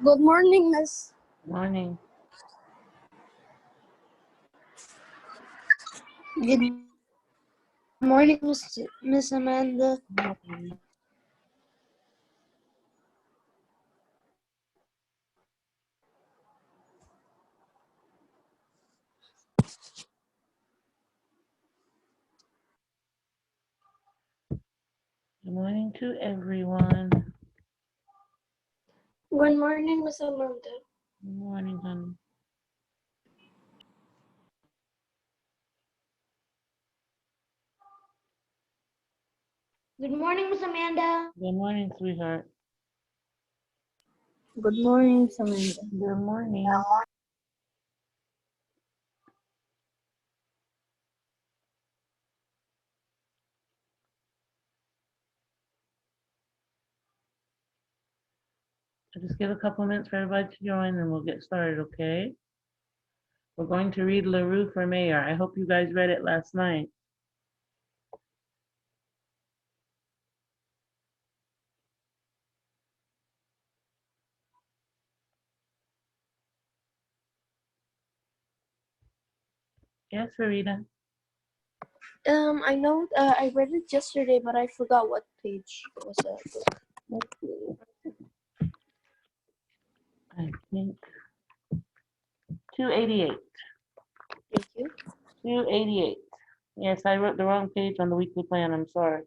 Good morning, Miss. Morning. Good morning, Miss Amanda. Morning. Good morning to everyone. Good morning, Miss Amanda. Good morning, honey. Good morning, Miss Amanda. Good morning, sweetheart. Good morning, Miss Amanda. Good morning. So just give a couple minutes for everybody to join and we'll get started, okay? We're going to read LaRue for mayor. I hope you guys read it last night. Yes, Farida. I know. I read it yesterday, but I forgot what page was that. Let's see. I think 288. Thank you. 288. Yes, I wrote the wrong page on the weekly plan. I'm sorry.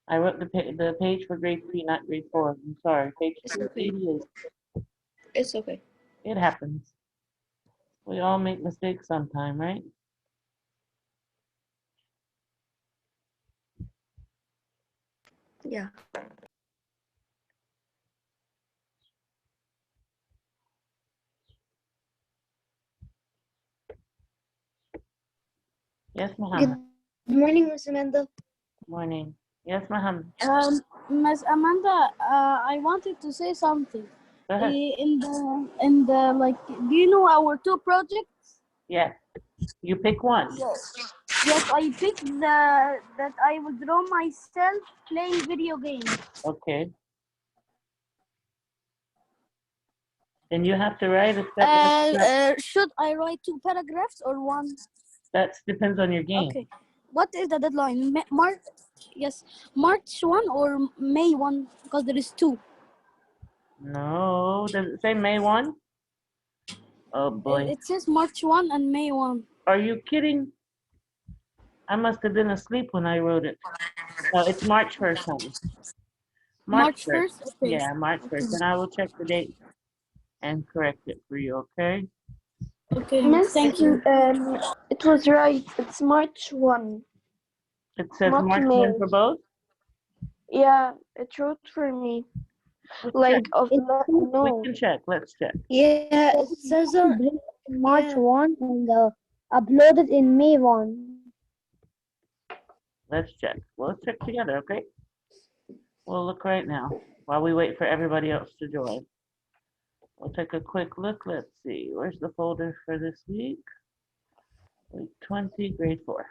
I wrote the page for grade 3, not grade 4. I'm sorry. Page 288. It's okay. It happens. We all make mistakes sometime, right? Yeah. Yes, Muhammad. Good morning, Miss Amanda. Morning. Yes, Muhammad. Miss Amanda, I wanted to say something. Go ahead. In the like, do you know our two projects? Yes. You pick one. Yes. Yes, I picked that I will draw myself playing video games. Okay. Then you have to write a step. Should I write 2 paragraphs or 1? That depends on your game. Okay. What is the deadline? March 1 or May 1? Because there is 2. No. Does it say May 1? Oh boy. It says March 1 and May 1. Are you kidding? I must have been asleep when I wrote it. No, it's March 1st, honey. March 1st? Okay. Yeah, March 1st. And I will check the date and correct it for you, okay? Okay. Miss, Thank you. it was right. It's March 1. It says Not March May. 1 for both? Yeah, it wrote for me. Let's Like, check. of no. We can check. Let's check. Yeah, it says March 1 and uploaded in May 1. Let's check. Well, let's check together, okay? We'll look right now while we wait for everybody else to join. We'll take a quick look. Let's see. Where's the folder for this week? Week 20, grade 4.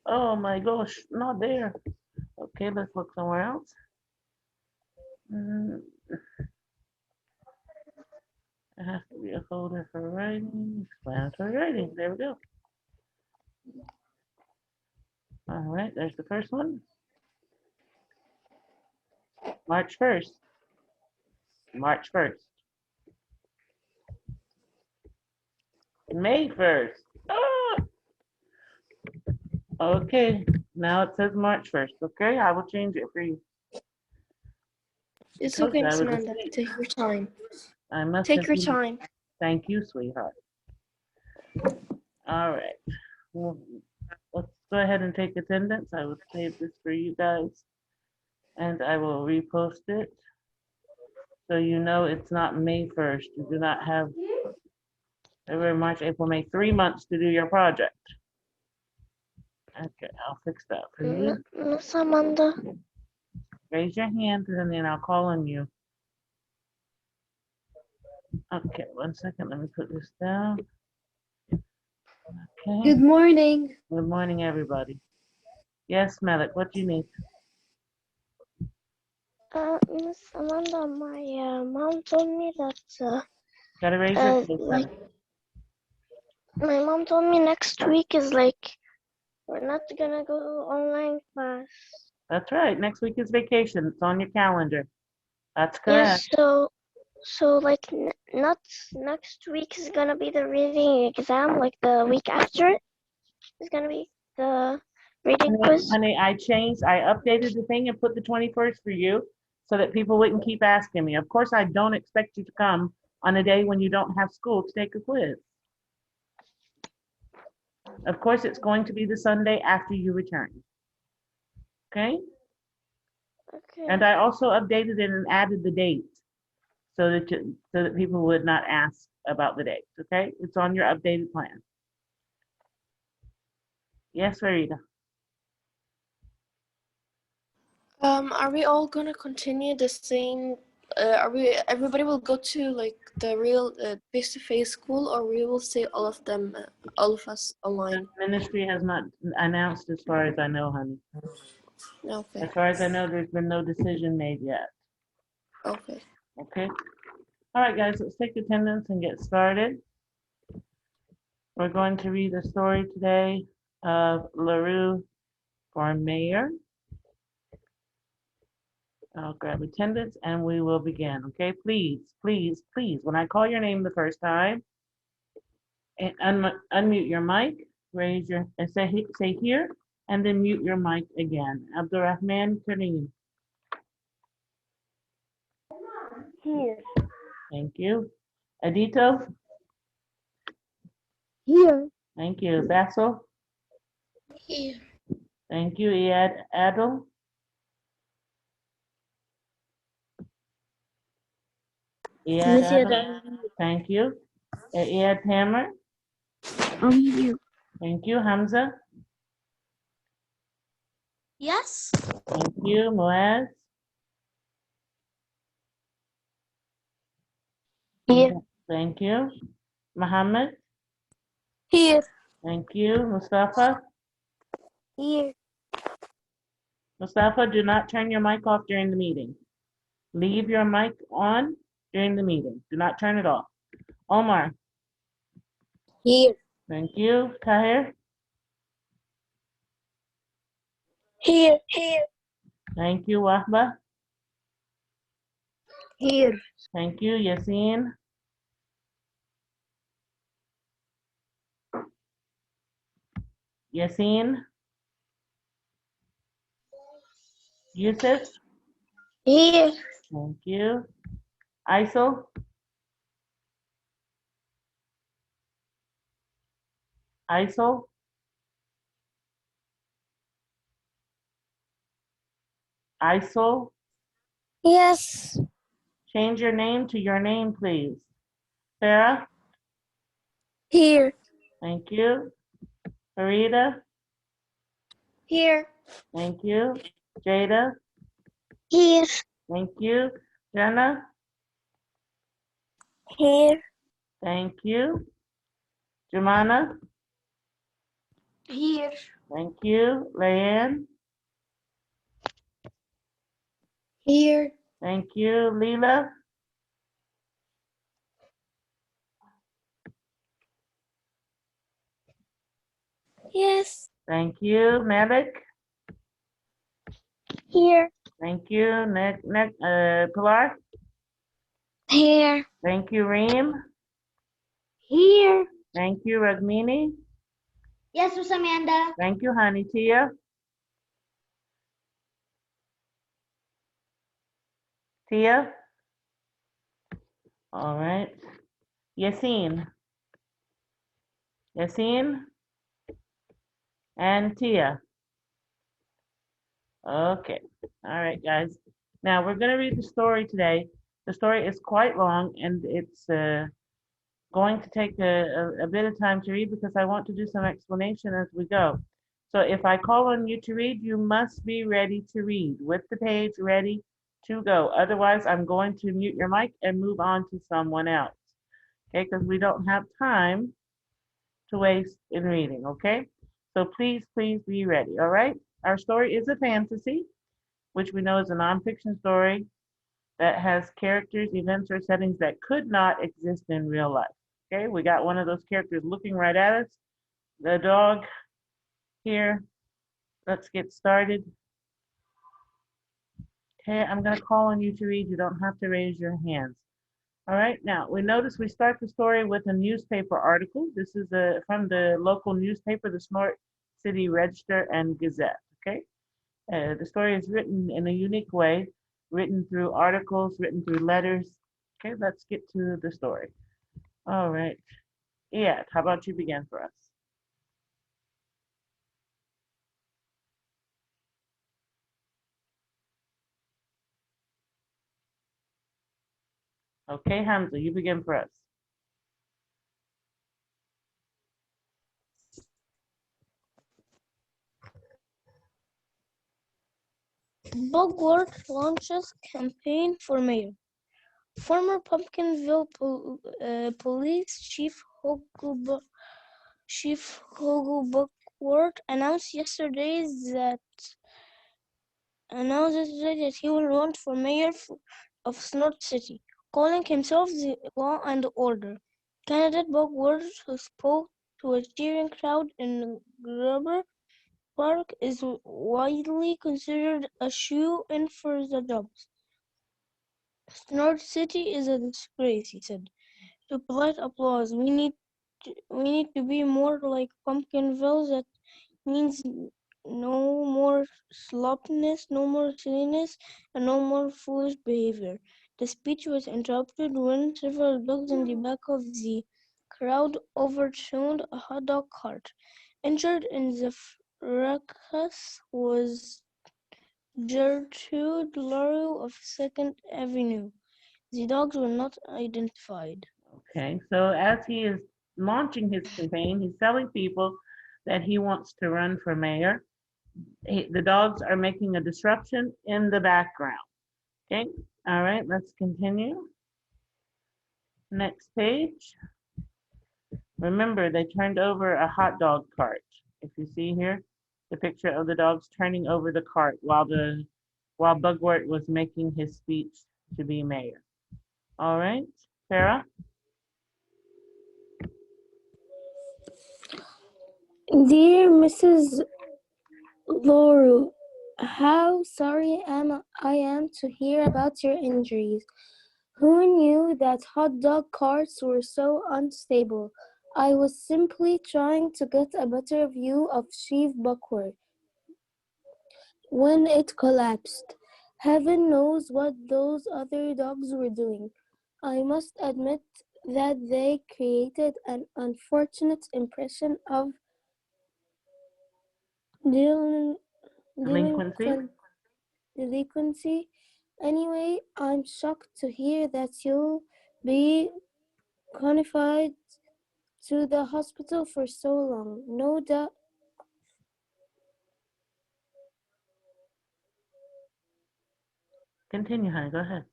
Oh my gosh, not there. Okay, let's look somewhere else. There has to be a folder for writing, explanatory writing. There we go. All right, there's the first one. March 1st. March 1st. May 1st. Ah! Okay, now it says March 1st. Okay, I will change it for you. It's Told okay, you I Miss was Amanda. asleep. Take your time. I must Take have your been- time. Thank you, sweetheart. All right. Well, let's go ahead and take attendance. I will save this for you guys. And I will repost it. So you know it's not May 1st. You do not have February, March, April, May, 3 months to do your project. Okay, I'll fix that for you. Miss Amanda. Raise your hand and then I'll call on you. Okay, 1 second. Let me put this down. Okay. Good morning. Good morning, everybody. Yes, Malik, what do you need? Miss Amanda, my mom told me that Gotta raise your voice, like honey. my mom told me next week is like we're not gonna go online class. That's right. Next week is vacation. It's on your calendar. That's correct. Yes, so like not next week is gonna be the reading exam. Like the week after it is gonna be the reading quiz. Honey, I updated the thing and put the 21st for you so that people wouldn't keep asking me. Of course, I don't expect you to come on a day when you don't have school to take a quiz. Of course, it's going to be the Sunday after you return. Okay? Okay. And I also updated it and added the date so that people would not ask about the date. Okay? It's on your updated plan. Yes, Farida. Are we all gonna continue the same? Everybody will go to like the real face-to-face school, or we will see all of them, all of us online? Ministry has not announced as far as I know, honey. Okay. As far as I know, there's been no decision made yet. Okay. Okay. All right, guys, let's take attendance and get started. We're going to read the story today of LaRue for mayor. I'll grab attendance and we will begin. Okay, please, please, please, when I call your name the first time, and unmute your mic, raise your, and say here, and then mute your mic again. Abdurrahman Kareem. Here. Thank you. Adito. Here. Thank you. Basil. Here. Thank you. Iyad Adil. Iyad Adil. Thank you. Iyad Hammer. I'm here. Thank you. Hamza. Yes. Thank you. Muaz. Here. Thank you. Muhammad. Here. Thank you. Mustafa. Here. Mustafa, do not turn your mic off during the meeting. Leave your mic on during the meeting. Do not turn it off. Omar. Here. Thank you. Tahir. Here. Here. Thank you. Wahba. Here. Thank you. Yasin. Yasin. Yusuf. Here. Thank you. Isel. Isel. Isel. Yes. Change your name to your name, please. Sarah. Here. Thank you. Farida. Here. Thank you. Jada. Here. Thank you. Jenna. Here. Thank you. Jumana. Here. Thank you. Leanne. Here. Thank you. Leela. Yes. Thank you. Malik. Here. Thank you. Pilar. Here. Thank you. Reem. Here. Thank you. Ragmini. Yes, Miss Amanda. Thank you, honey. Tia. Tia. All right. Yasin. Yasin. And Tia. Okay. All right, guys. Now we're going to read the story today. The story is quite long and it's going to take a bit of time to read because I want to do some explanation as we go. So if I call on you to read, you must be ready to read with the page ready to go. Otherwise, I'm going to mute your mic and move on to someone else. Okay, because we don't have time to waste in reading, okay? So please, please be ready, all right? Our story is a fantasy. which we know is a nonfiction story that has characters, events, or settings that could not exist in real life. Okay, we got one of those characters looking right at us, the dog here. Let's get started. Okay, I'm going to call on you to read. You don't have to raise your hands. All right, now we notice we start the story with a newspaper article. This is from the local newspaper, the Snort City Register and Gazette. Okay, the story is written in a unique way, written through articles, written through letters. Okay, let's get to the story. All right, yeah, how about you begin for us? Okay, Hamza, you begin for us. Bogward launches campaign for mayor. Former Pumpkinville Police Chief Hogle Bogward announced yesterday that he will run for mayor of Snort City, calling himself the Law and Order candidate. Bogward, who spoke to a cheering crowd in Gruber Park, is widely considered a shoe-in for the job. Snort City is a disgrace, he said. To polite applause, we need to be more like Pumpkinville. That means no more sloppiness, no more silliness, and no more foolish behavior. The speech was interrupted when several dogs in the back of the crowd overturned a hot dog cart. Injured in the fracas was Gertrude LaRue of 2nd Avenue. The dogs were not identified. Okay, so as he is launching his campaign, he's telling people that he wants to run for mayor. The dogs are making a disruption in the background. Okay, all right, let's continue. Next page. Remember, they turned over a hot dog cart. If you see here, the picture of the dogs turning over the cart while Bugwort was making his speech to be mayor. All right, Sarah? Dear Mrs. LaRue, how sorry I am to hear about your injuries. Who knew that hot dog carts were so unstable? I was simply trying to get a better view of Chief Buckward when it collapsed. Heaven knows what those other dogs were doing. I must admit that they created an unfortunate impression of Delinquency? delinquency. Anyway, I'm shocked to hear that you'll be confined to the hospital for so long. No doubt. Continue, honey, go ahead.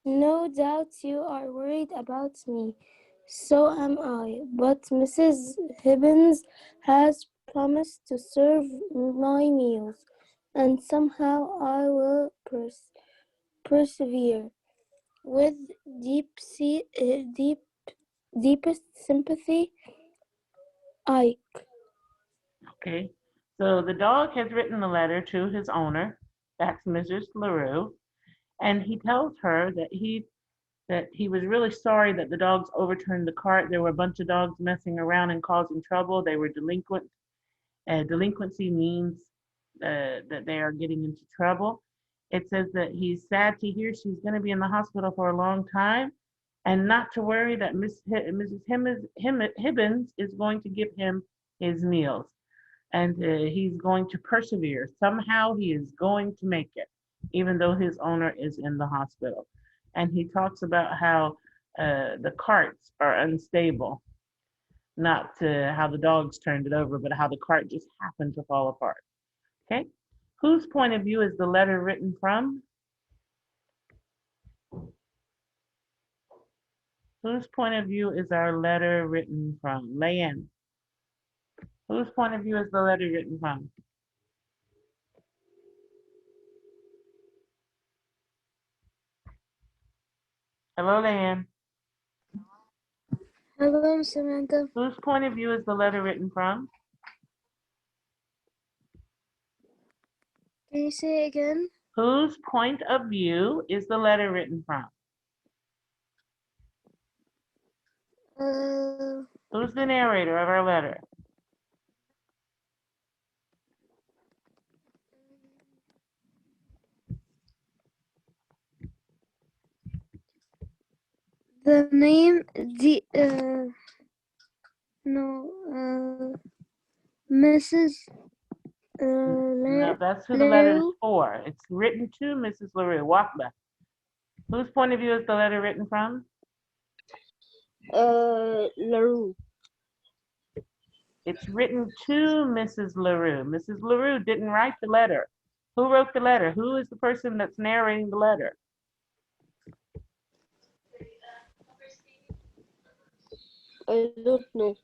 No doubt you are worried about me. So am I. But Mrs. Hibbins has promised to serve my meals, and somehow I will persevere. With deepest sympathy, Ike. Okay, so the dog has written a letter to his owner, that's Mrs. LaRue, and he tells her that he was really sorry that the dogs overturned the cart. There were a bunch of dogs messing around and causing trouble. They were delinquent. Delinquency means that they are getting into trouble. It says that he's sad to hear she's going to be in the hospital for a long time, and not to worry that Mrs. Hibbins is going to give him his meals, and he's going to persevere. Somehow he is going to make it, even though his owner is in the hospital. And he talks about how the carts are unstable, not how the dogs turned it over, but how the cart just happened to fall apart. Okay, whose point of view is the letter written from? Whose point of view is our letter written from? Layan. Whose point of view is the letter written from? Hello, Lan. Hello, Samantha. Whose point of view is the letter written from? Can you say it again? Whose point of view is the letter written from? Who's the narrator of our letter? The name, Mrs. No, that's who the letter is for. It's written to Mrs. LaRue. Wakba. Whose point of view is the letter written from? LaRue. It's written to Mrs. LaRue. Mrs. LaRue didn't write the letter. Who wrote the letter? Who is the person that's narrating the letter? I don't know.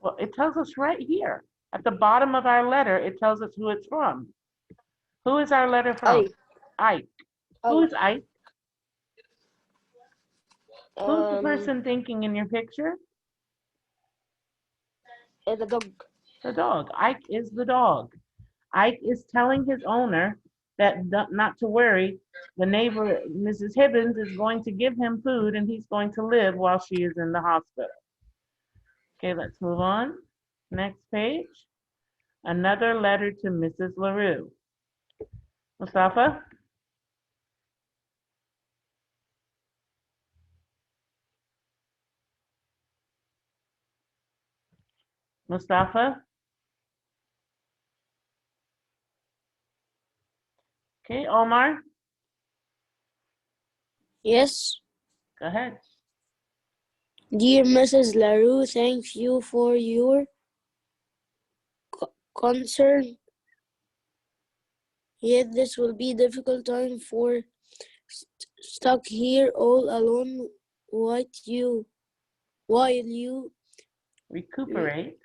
Well, it tells us right here. At the bottom of our letter, it tells us who it's from. Who is our letter from? Ike. Who is Ike? Who's the person thinking in your picture? The dog. The dog. Ike is the dog. Ike is telling his owner that not to worry. The neighbor, Mrs. Hibbins, is going to give him food and he's going to live while she is in the hospital. Okay, let's move on. Next page. Another letter to Mrs. LaRue. Mustafa? Mustafa? Okay, Omar? Yes. Go ahead. Dear Mrs. LaRue, thank you for your concern. Yet this will be a difficult time for stuck here all alone while you Recuperate.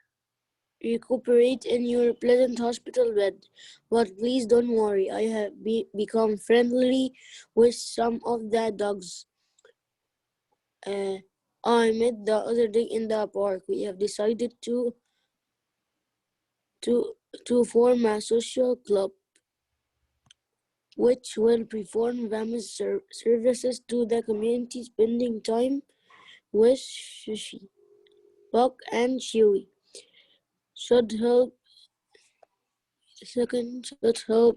recuperate in your pleasant hospital bed. But please don't worry, I have become friendly with some of the dogs I met the other day in the park. We have decided to form a social club which will perform various services to the community, spending time with Shishi, Buck, and Chewy. Should help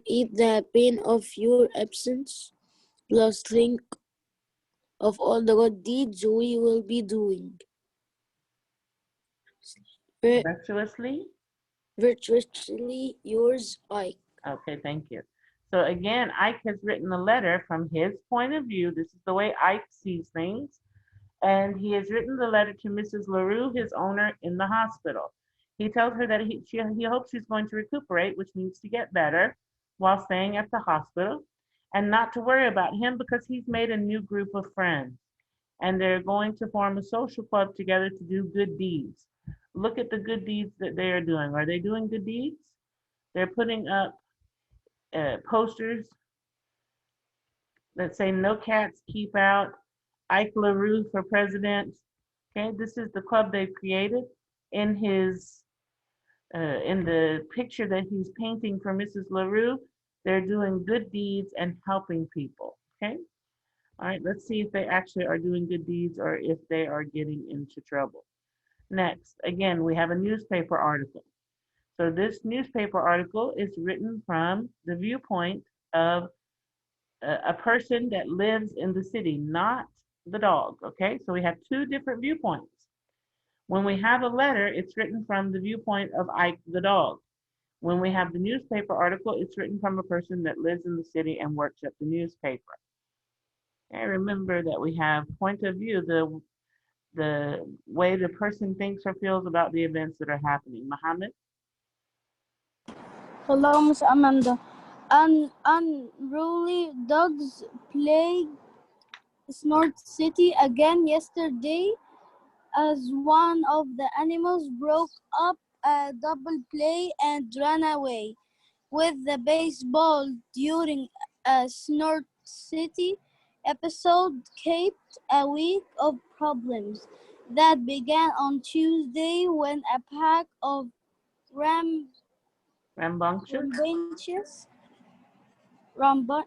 eat the pain of your absence. Plus, think of all the good deeds we will be doing. Virtuously? Virtuously yours, Ike. Okay, thank you. So again, Ike has written a letter from his point of view. This is the way Ike sees things. And he has written the letter to Mrs. LaRue, his owner, in the hospital. He tells her that he hopes she's going to recuperate, which means to get better, while staying at the hospital, and not to worry about him because he's made a new group of friends. And they're going to form a social club together to do good deeds. Look at the good deeds that they are doing. Are they doing good deeds? They're putting up posters that say no cats, keep out, Ike LaRue for president. Okay, this is the club they've created in his in the picture that he's painting for Mrs. LaRue. They're doing good deeds and helping people. Okay, all right, let's see if they actually are doing good deeds or if they are getting into trouble. Next, again, we have a newspaper article. So this newspaper article is written from the viewpoint of a person that lives in the city, not the dog, okay? So we have two different viewpoints. When we have a letter, it's written from the viewpoint of Ike the dog. When we have the newspaper article, it's written from a person that lives in the city and works at the newspaper. And remember that we have point of view, the way the person thinks or feels about the events that are happening. Mohammed? Hello, Miss Amanda. Unruly dogs plagued Snort City again yesterday as one of the animals broke up a double play and ran away with the baseball during a Snort City episode capped a week of problems that began on Tuesday when a pack of Rambunctious. rambunctious, rambu-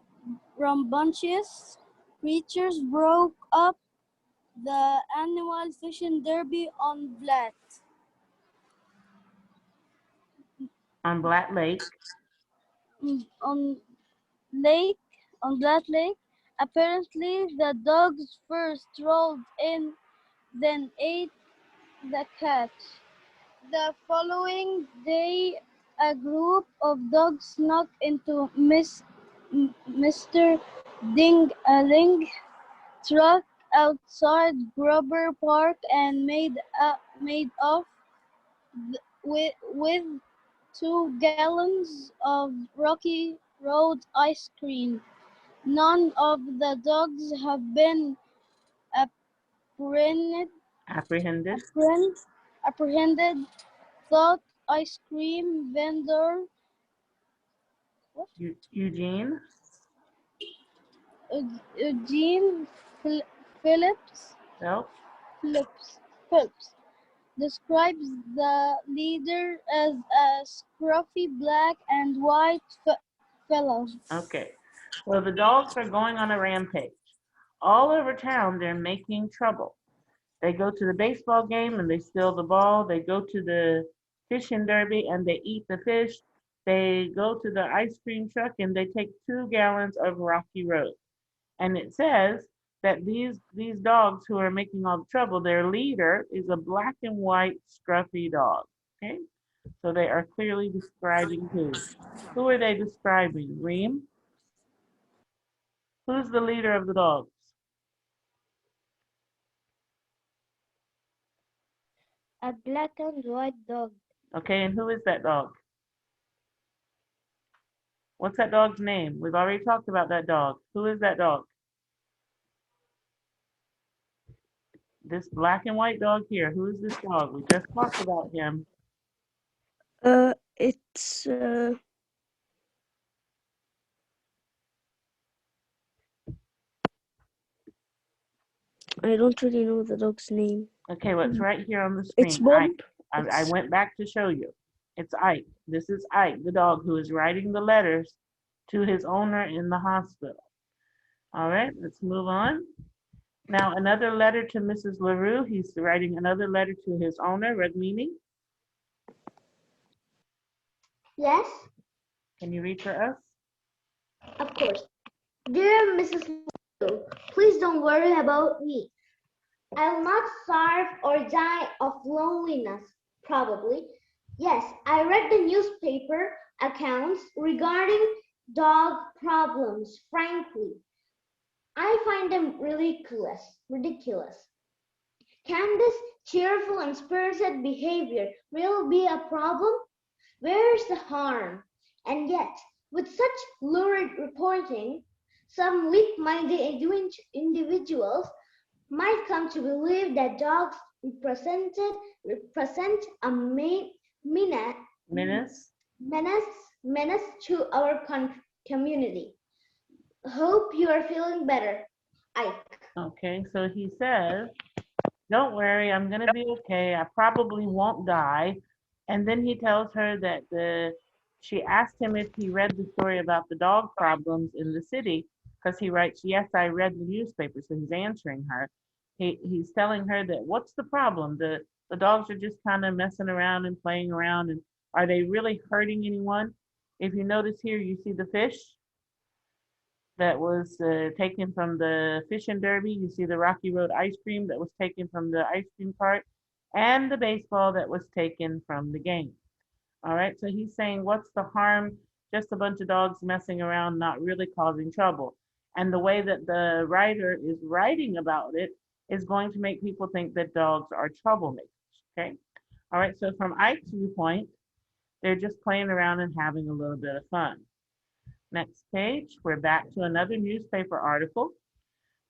rambunctious creatures broke up the annual fishing derby on On Black Lake. on lake on Black Lake. Apparently, the dogs first rolled in, then ate the catch. The following day, a group of dogs snuck into Mr. Ding-a-Ling truck outside Grubber Park and made off with 2 gallons of Rocky Road ice cream. None of the dogs have been apprehended. Apprehended. apprehended thought ice cream vendor Eugene. Eugene Phillips Phelps. Phillips describes the leader as a scruffy black and white fellow. Okay. So the dogs are going on a rampage. All over town, they're making trouble. They go to the baseball game and they steal the ball. They go to the fishing derby and they eat the fish. They go to the ice cream truck and they take 2 gallons of Rocky Road. And it says that these dogs who are making all the trouble, their leader is a black and white scruffy dog. Okay, so they are clearly describing who. Who are they describing? Reem? Who's the leader of the dogs? A black and white dog. Okay, and who is that dog? What's that dog's name? We've already talked about that dog. Who is that dog? This black and white dog here. Who is this dog? We just talked about him. It's I don't really know the dog's name. Okay, well, it's right here on the screen. It's Bob. I went back to show you. It's Ike. This is Ike, the dog who is writing the letters to his owner in the hospital. All right, let's move on. Now, another letter to Mrs. LaRue. He's writing another letter to his owner, Redmini. Yes, Can you read for us? of course. Dear Mrs. Liu, please don't worry about me. I'll not starve or die of loneliness, probably. Yes, I read the newspaper accounts regarding dog problems, frankly. I find them ridiculous. Can this cheerful and spirited behavior really be a problem? Where's the harm? And yet, with such lurid reporting, some weak-minded individuals might come to believe that dogs represent a menace to our community. Hope you are feeling better, Ike. Okay, so he says, don't worry, I'm gonna be okay. I probably won't die. And then he tells her that she asked him if he read the story about the dog problems in the city, because he writes, yes, I read the newspaper. So he's answering her. He's telling her that what's the problem? The dogs are just kind of messing around and playing around, and are they really hurting anyone? If you notice here, you see the fish that was taken from the fishing derby. You see the Rocky Road ice cream that was taken from the ice cream cart, and the baseball that was taken from the game. All right, so he's saying, what's the harm? Just a bunch of dogs messing around, not really causing trouble. And the way that the writer is writing about it is going to make people think that dogs are troublemakers, okay? All right, so from Ike's viewpoint, they're just playing around and having a little bit of fun. Next page, we're back to another newspaper article.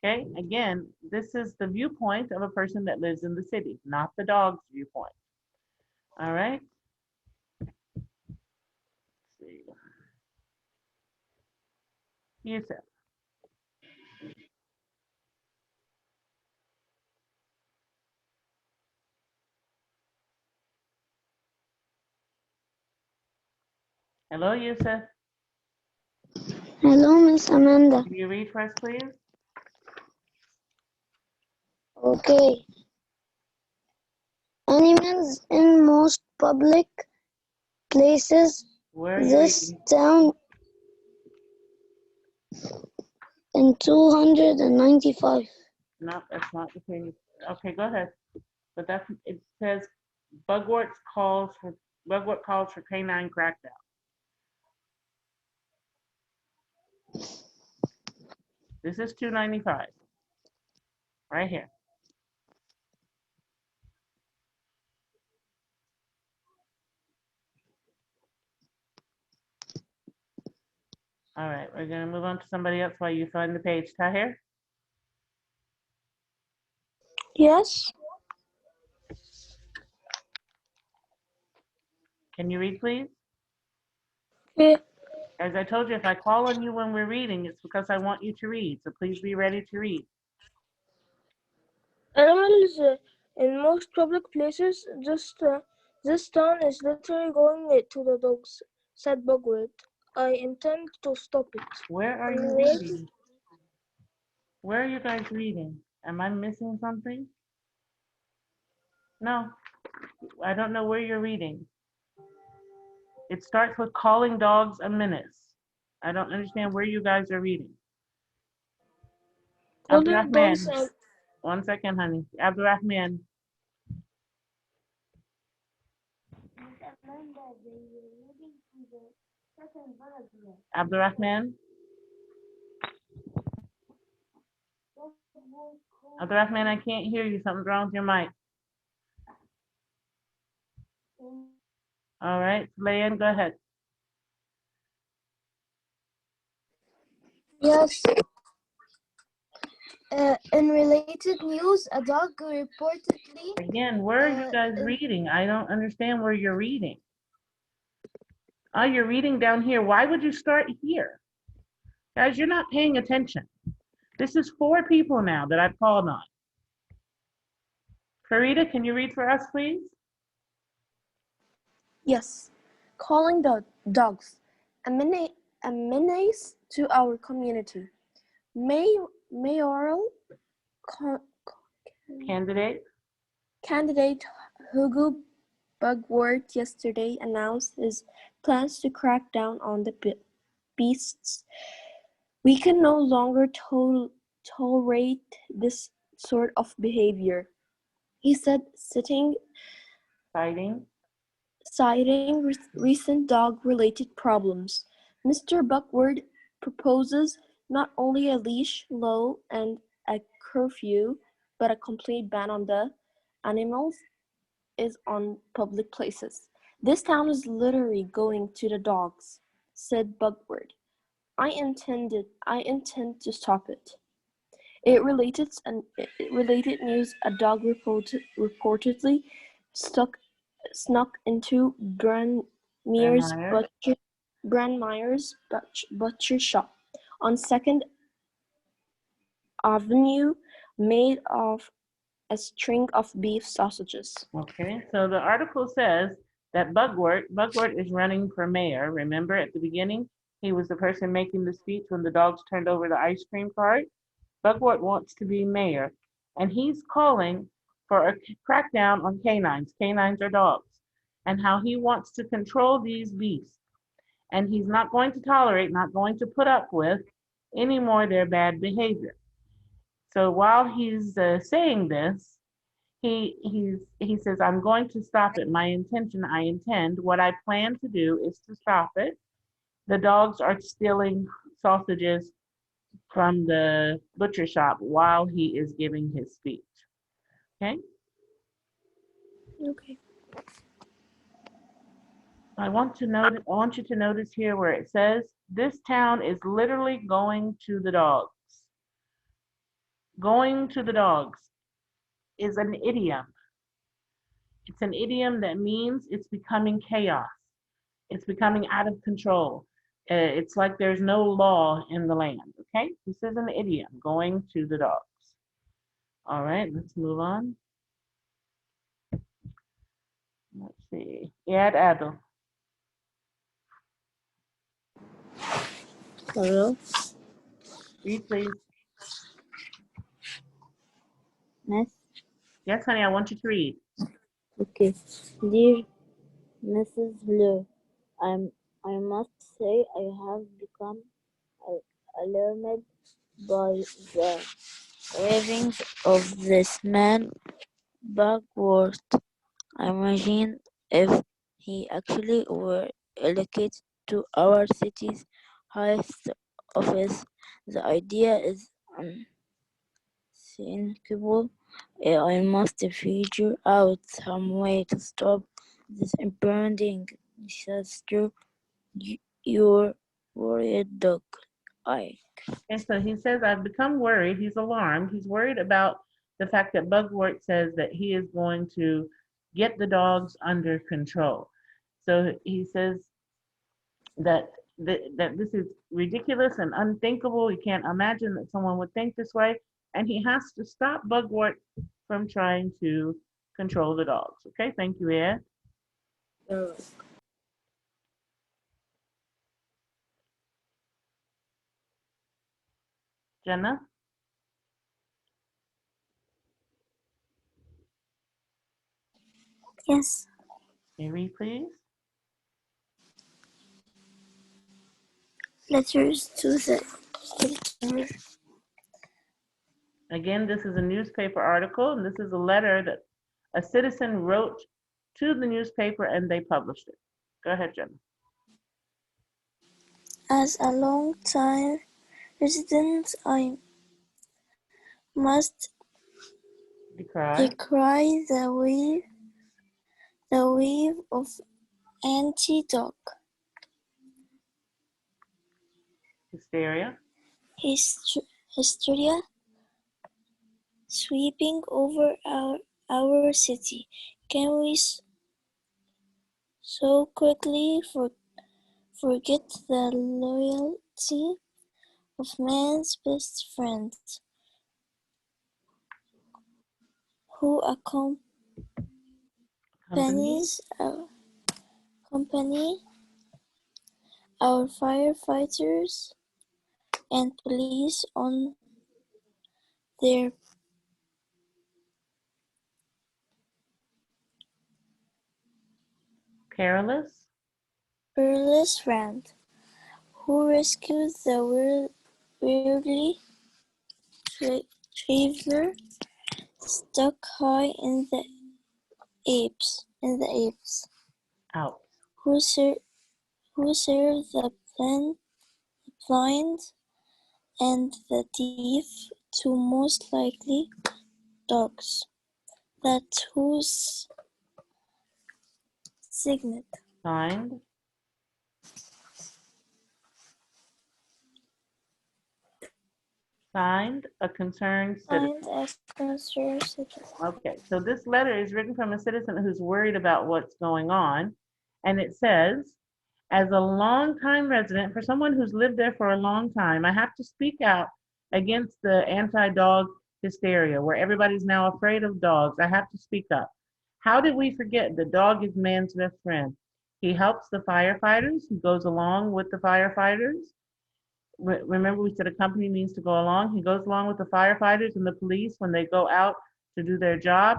Okay, again, this is the viewpoint of a person that lives in the city, not the dog's viewpoint. All right. Let's see. Yusuf. Hello, Yusuf. Hello, Miss Amanda. Can you read for us, please? Okay. Animals in most public places. Where are you This reading? town in 295. No, that's not the page. Okay, go ahead. But that's, it says Bugwort calls for canine crackdown. This is 295. Right here. All right, we're gonna move on to somebody else while you find the page. Tahir, Yes. can you read, please? Okay. As I told you, if I call on you when we're reading, it's because I want you to read. So please be ready to read. Animals in most public places. This town is literally going to the dogs, said Bugward. I intend to stop it. Where are you Anyway, reading? Where are you guys reading? Am I missing something? No, I don't know where you're reading. It starts with calling dogs a menace. I don't understand where you guys are reading. calling dogs Abdurrahman, 1 second, honey. Abdurrahman, Abdurrahman, Abdurrahman, I can't hear you. Something's wrong with your mic. All right, Leanne, go ahead. Yes. In related news, a dog reportedly Again, where are you guys in reading? I don't understand where you're reading. Oh, you're reading down here. Why would you start here? Guys, you're not paying attention. This is 4 people now that I've called on. Farida, can you read for us, please? Yes. Calling dogs a menace to our community. Mayoral Candidate. candidate Hugo Bugwort yesterday announced his plans to crack down on the beasts. We can no longer tolerate this sort of behavior, he said, citing recent dog-related problems. Mr. Buckward proposes not only a leash law and a curfew, but a complete ban on the animals is on public places. This town is literally going to the dogs, said Buckward. I intend to stop it. It related news: a dog reportedly snuck into Brandmeier. Brandmeier's butcher shop on 2nd Avenue, made of a string of beef sausages. Okay, so the article says that Bugwort is running for mayor. Remember at the beginning, he was the person making the speech when the dogs turned over the ice cream cart. Bugwort wants to be mayor, and he's calling for a crackdown on canines. Canines are dogs, and how he wants to control these beasts. And he's not going to tolerate, not going to put up with any more their bad behavior. So while he's saying this, he says, I'm going to stop it. I intend, what I plan to do is to stop it. The dogs are stealing sausages from the butcher shop while he is giving his speech. Okay? Okay. I want you to notice here where it says, this town is literally going to the dogs. Going to the dogs is an idiom. It's an idiom that means it's becoming chaos. It's becoming out of control. It's like there's no law in the land, okay? This is an idiom, going to the dogs. All right, let's move on. Let's see. Iyad Adil. Hello, Read, please. Miss. Yes, honey, I want you to read. Okay, dear Mrs. LaRue, I must say I have become alarmed by the ravings of this man Backward. Imagine if he actually were elected to our city's highest office. The idea is unthinkable. I must figure out some way to stop this impending disaster. Your worried dog. I. And so he says, I've become worried. He's alarmed. He's worried about the fact that Bugwort says that he is going to get the dogs under control. So he says that that this is ridiculous and unthinkable. He can't imagine that someone would think this way, and he has to stop Bugwort from trying to control the dogs. Okay, thank you, Ed. Jenna, Yes. can you read, please? Letters to the editor. Again, this is a newspaper article, and this is a letter that a citizen wrote to the newspaper, and they published it. Go ahead, Jenna. As a long-time resident, I must Decry, decry the wave of anti-dog hysteria, hysteria sweeping over our city. Can we so quickly forget the loyalty of man's best friend, who company, accompany our firefighters and police on their careless, perilous round, who rescued the weirdly traveler stuck high in the apes, out, who served the blind and the deaf to most likely dogs, that whose signet signed, a concerned citizen. signed as concerned citizen. Okay, so this letter is written from a citizen who's worried about what's going on. And it says, as a longtime resident, for someone who's lived there for a long time, I have to speak out against the anti-dog hysteria where everybody's now afraid of dogs. I have to speak up. How did we forget the dog is man's best friend? He helps the firefighters. He goes along with the firefighters. Remember, we said a company means to go along. He goes along with the firefighters and the police when they go out to do their job.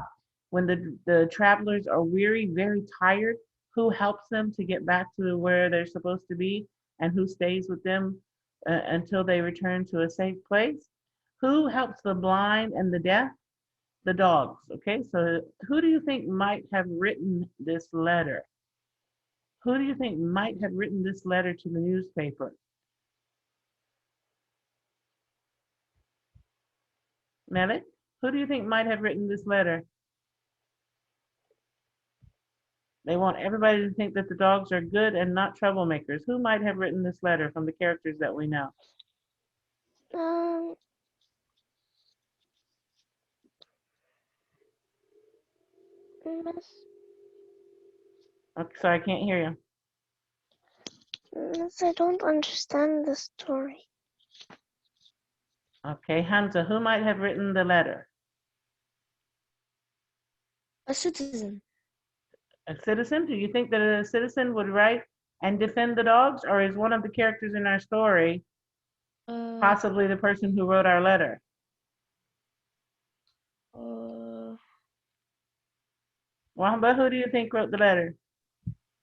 When the travelers are weary, very tired, who helps them to get back to where they're supposed to be, and who stays with them until they return to a safe place? Who helps the blind and the deaf? The dogs. Okay, so who do you think might have written this letter? Who do you think might have written this letter to the newspaper? Melick, who do you think might have written this letter? They want everybody to think that the dogs are good and not troublemakers. Who might have written this letter from the characters that we know? Miss, Okay, sorry, I can't hear you. Miss, I don't understand the story. Okay, Hamza, who might have written the letter? A citizen. A citizen? Do you think that a citizen would write and defend the dogs, or is one of the characters in our story Possibly the person who wrote our letter. Wamba, who do you think wrote the letter?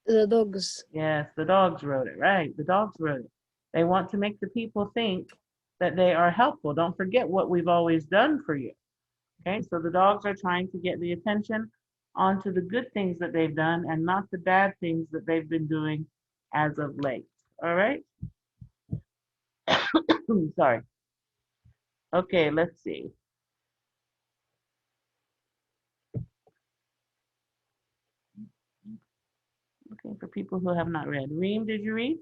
The dogs. Yes, the dogs wrote it, right? The dogs wrote it. They want to make the people think that they are helpful. Don't forget what we've always done for you. Okay, so the dogs are trying to get the attention onto the good things that they've done and not the bad things that they've been doing as of late. All right? Sorry. Okay, let's see. Okay, for people who have not read. Reem, did you read?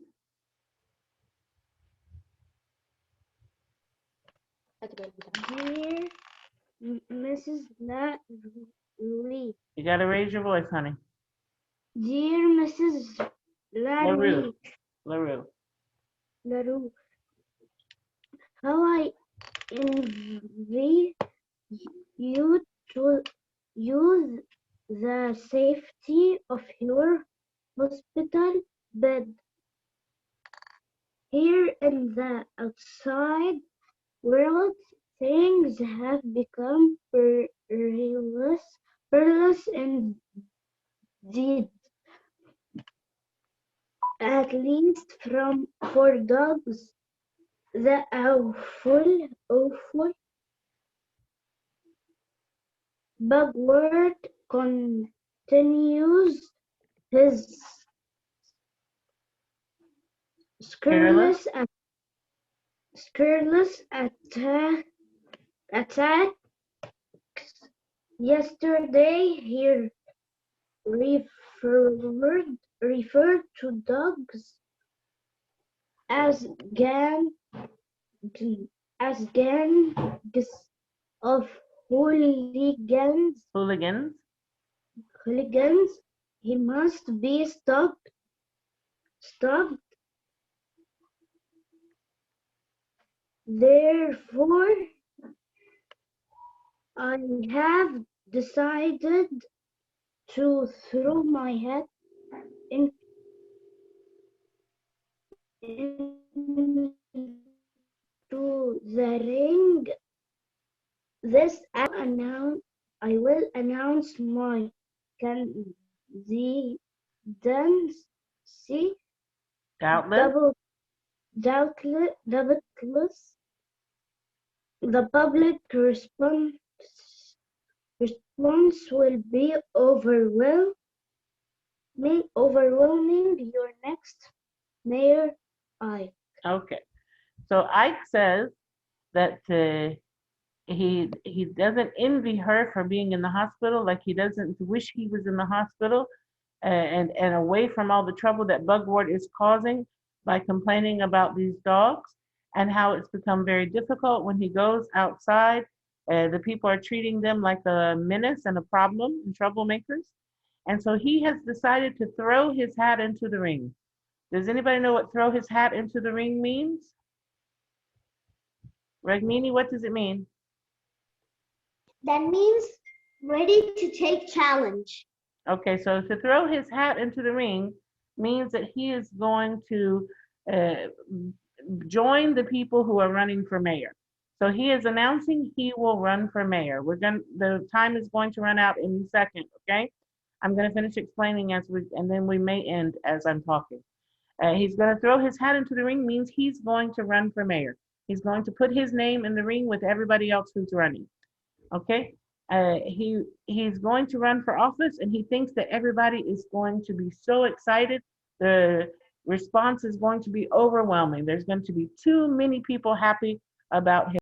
Dear Mrs. LaRue. You gotta raise your voice, honey. Dear Mrs. LaRue. LaRue. LaRue. How I envy you to use the safety of your hospital bed here in the outside world. Things have become perilous indeed, at least for dogs. The awful backward continues his scurrilous attack. Yesterday he referred to dogs as gangs of hooligans. He must be stopped. Therefore, I have decided to throw my hat into the ring. This I will announce my candidacy. Doubtless, the public response will be overwhelming. Your next mayor, Ike. Okay, so Ike says that he doesn't envy her for being in the hospital, like he doesn't wish he was in the hospital and away from all the trouble that Bugwort is causing by complaining about these dogs, and how it's become very difficult when he goes outside. The people are treating them like a menace and a problem and troublemakers. And so he has decided to throw his hat into the ring. Does anybody know what throw his hat into the ring means? Ragnini, what does it mean? That means ready to take challenge. Okay, so to throw his hat into the ring means that he is going to join the people who are running for mayor. So he is announcing he will run for mayor. The time is going to run out in a second, okay? I'm going to finish explaining and then we may end as I'm talking. He's going to throw his hat into the ring means he's going to run for mayor. He's going to put his name in the ring with everybody else who's running, okay? He's going to run for office, and he thinks that everybody is going to be so excited. The response is going to be overwhelming. There's going to be too many people happy about his